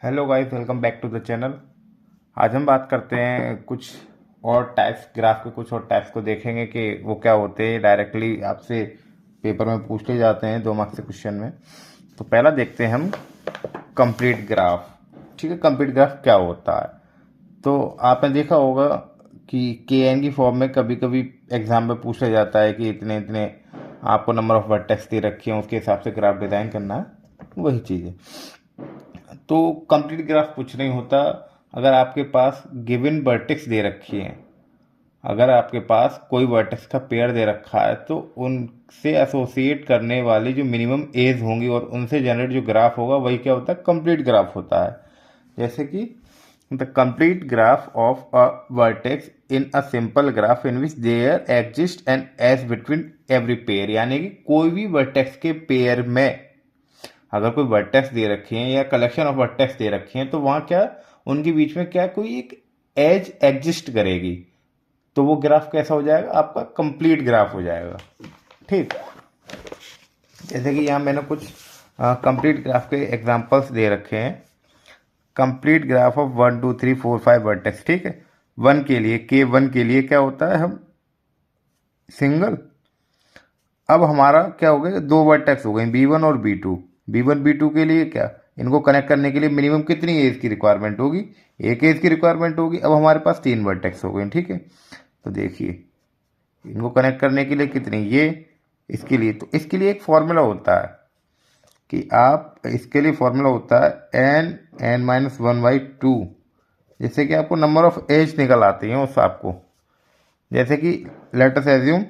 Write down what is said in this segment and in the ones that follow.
Hello guys, welcome back to the channel. आज हम बात करते हैं कुछ और टाइप्स, ग्राफ के कुछ और टाइप्स को देखेंगे कि वो क्या होते हैं। डायरेक्टली आपसे पेपर में पूछ ले जाते हैं 2 मार्क्स के क्वेश्चन में। तो पहला देखते हैं हम कंप्लीट ग्राफ। ठीक है, कंप्लीट ग्राफ क्या होता है? तो आपने देखा होगा कि के एन की फॉर्म में कभी कभी एग्जाम में पूछ लिया जाता है कि इतने इतने आपको नंबर ऑफ वर्टेक्स दे रखे हैं, उसके हिसाब से ग्राफ डिज़ाइन करना है। वही चीज़ है। तो कंप्लीट ग्राफ कुछ नहीं होता। अगर आपके पास गिवन वर्टेक्स दे रखी है, अगर आपके पास कोई वर्टेक्स का पेयर दे रखा है, तो उनसे एसोसिएट करने वाली जो मिनिमम एज होंगी और उनसे जनरेट जो ग्राफ होगा वही क्या होता है, कंप्लीट ग्राफ होता है। जैसे कि the complete graph of a vertex in a simple graph in which there exist an edge between every pair, यानी कि कोई भी वर्टेक्स के पेयर में अगर कोई वर्टेक्स दे रखे हैं या कलेक्शन ऑफ वर्टेक्स दे रखे हैं, तो वहाँ क्या उनके बीच में क्या कोई एक एज एग्जिस्ट करेगी, तो वो ग्राफ कैसा हो जाएगा, आपका कंप्लीट ग्राफ हो जाएगा। ठीक, जैसे कि यहाँ मैंने कुछ कंप्लीट ग्राफ के एग्जांपल्स दे रखे हैं। Complete graph of 1 2 3 4 5 vertex. ठीक है, वन के लिए K1 के लिए क्या होता है, हम सिंगल। अब हमारा क्या हो गया, 2 वर्टेक्स हो गए B1 और B2। B1 B2 के लिए क्या, इनको कनेक्ट करने के लिए मिनिमम कितनी एज की रिक्वायरमेंट होगी, एक एज की रिक्वायरमेंट होगी। अब हमारे पास 3 वर्टेक्स हो गए। ठीक है, तो देखिए इनको कनेक्ट करने के लिए कितनी, ये इसके लिए, तो इसके लिए एक फॉर्मूला होता है कि आप, इसके लिए फॉर्मूला होता है n(n-1/2), जिससे कि आपको नंबर ऑफ एज निकल आती हैं उस आपको। जैसे कि लेट अस एज्यूम,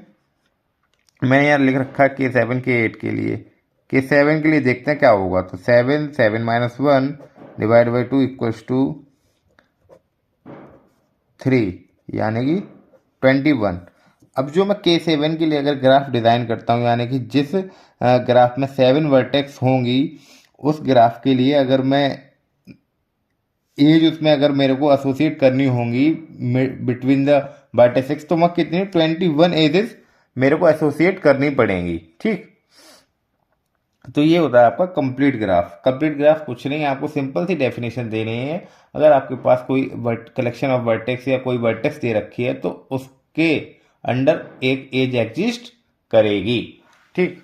मैंने यहाँ लिख रखा है K7 K8 के लिए। K7 के लिए देखते हैं क्या होगा, तो 7 7 - 1 डिवाइड बाई 2 इक्वल्स टू 3, यानी कि 21। अब जो मैं K7 के लिए अगर ग्राफ डिज़ाइन करता हूँ, यानी कि जिस ग्राफ में 7 वर्टेक्स होंगी, उस ग्राफ के लिए अगर मैं एज उसमें अगर मेरे को एसोसिएट करनी होंगी बिटवीन द वर्टेक्स, तो वहाँ कितनी 21 एजेस मेरे को एसोसिएट करनी पड़ेंगी। ठीक, तो ये होता है आपका कंप्लीट ग्राफ। कंप्लीट ग्राफ कुछ नहीं, आपको सिंपल सी डेफिनेशन देनी है। अगर आपके पास कोई कलेक्शन ऑफ वर्टेक्स या कोई वर्टेक्स दे रखी है, तो उसके अंडर एक एज एग्जिस्ट करेगी। ठीक,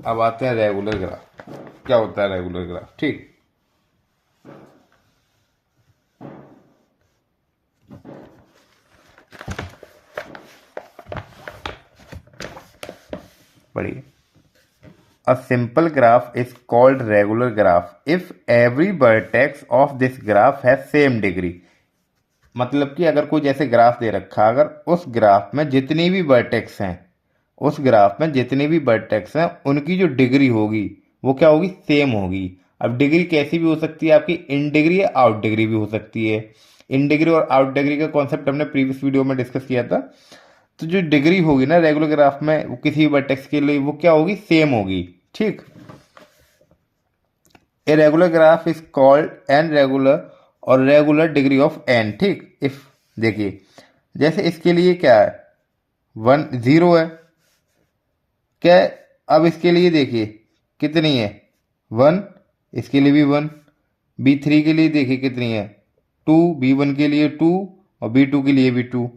अब आते हैं रेगुलर ग्राफ। क्या होता है रेगुलर ग्राफ? ठीक, बढ़िए। A simple graph is called regular graph if every vertex of this graph has same degree। मतलब कि अगर कोई जैसे ग्राफ दे रखा, अगर उस ग्राफ में जितनी भी वर्टेक्स हैं, उस ग्राफ में जितनी भी वर्टेक्स हैं, उनकी जो डिग्री होगी वो क्या होगी, सेम होगी। अब डिग्री कैसी भी हो सकती है आपकी, इन डिग्री या आउट डिग्री भी हो सकती है। इन डिग्री और आउट डिग्री का कॉन्सेप्ट हमने प्रीवियस वीडियो में डिस्कस किया था। तो जो डिग्री होगी ना रेगुलर ग्राफ में, वो किसी भी वर्टेक्स के लिए वो क्या होगी, सेम होगी। ठीक, a regular graph is called an regular और रेगुलर डिग्री ऑफ एन। ठीक, इफ देखिए जैसे इसके लिए क्या है, 1 0 है क्या, अब इसके लिए देखिए कितनी है, 1, इसके लिए भी 1। B3 के लिए देखिए कितनी है, 2। B1 के लिए 2 और B2 के लिए भी 2।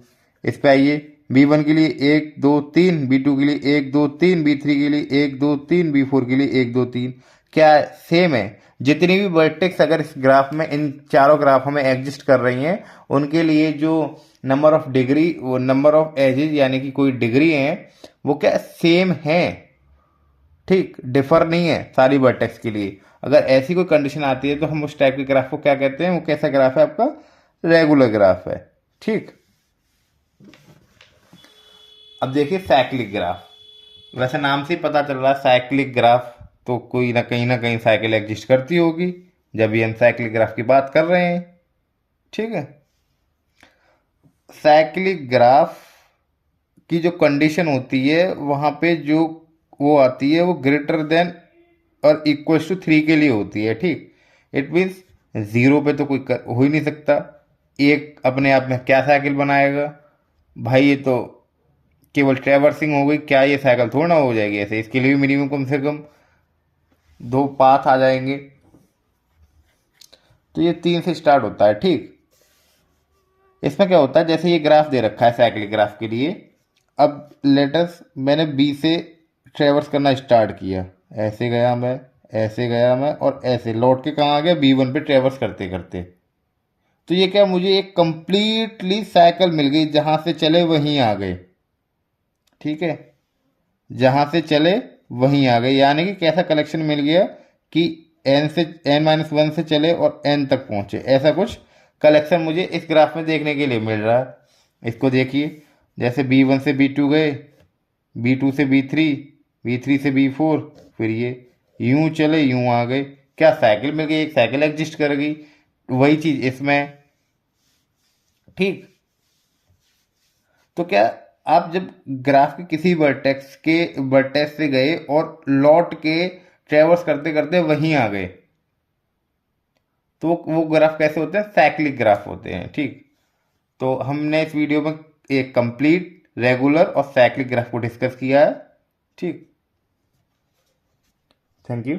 इस पे आइए, B1 के लिए 1 2 3, B2 के लिए 1 2 3, B3 के लिए 1 2 3, B4 के लिए 1 2 3। क्या सेम है? जितनी भी वर्टेक्स अगर इस ग्राफ में, इन चारों ग्राफों में एग्जिस्ट कर रही हैं, उनके लिए जो नंबर ऑफ डिग्री, वो नंबर ऑफ एजेस यानी कि कोई डिग्री है, वो क्या सेम है। ठीक, डिफर नहीं है सारी वर्टेक्स के लिए। अगर ऐसी कोई कंडीशन आती है, तो हम उस टाइप के ग्राफ को क्या कहते हैं, वो कैसा ग्राफ है आपका, रेगुलर ग्राफ है। ठीक, अब देखिए साइक्लिक ग्राफ। वैसे नाम से ही पता चल रहा है साइक्लिक ग्राफ, तो कोई ना कहीं साइकिल एग्जिस्ट करती होगी, जब भी हम साइक्लिक ग्राफ की बात कर रहे हैं। ठीक है, साइक्लिक ग्राफ की जो कंडीशन होती है, वहां पे जो वो आती है, वो ग्रेटर देन और इक्वल्स टू 3 के लिए होती है। ठीक, इट मीन्स 0 पे तो कोई हो ही नहीं सकता। एक अपने आप में क्या साइकिल बनाएगा भाई, ये तो केवल ट्रैवर्सिंग हो गई, क्या ये साइकिल थोड़ा ना हो जाएगी ऐसे, इसके लिए भी मिनिमम कम से कम 2 पाथ आ जाएंगे। तो ये 3 से स्टार्ट होता है, ठीक। इसमें क्या होता है, जैसे ये ग्राफ दे रखा है साइक्लिक ग्राफ के लिए। अब लेटस मैंने बी से ट्रेवर्स करना स्टार्ट किया, ऐसे गया मैं, ऐसे गया मैं, और ऐसे लौट के कहाँ आ गया, B1 पे ट्रेवर्स करते करते। तो ये क्या, मुझे एक कंप्लीटली साइकिल मिल गई, जहां से चले वहीं आ गए, ठीक है। जहां से चले वहीं आ गए, यानी कि कैसा कलेक्शन मिल गया कि n-1 से चले और n तक पहुंचे, ऐसा कुछ कलेक्शन मुझे इस ग्राफ में देखने के लिए मिल रहा है। इसको देखिए, जैसे B1 से B2 गए, B2 से B3, B3 से B4, फिर ये यूं चले यूं आ गए, क्या साइकिल मिल गई, एक साइकिल एग्जिस्ट कर गई। वही चीज इसमें, ठीक। तो क्या, आप जब ग्राफ के किसी वर्टेक्स से गए और लौट के ट्रेवर्स करते करते वहीं आ गए, तो वो ग्राफ कैसे होते हैं, साइक्लिक ग्राफ होते हैं, ठीक। तो हमने इस वीडियो में एक कंप्लीट, रेगुलर और साइक्लिक ग्राफ को डिस्कस किया है, ठीक। Thank you.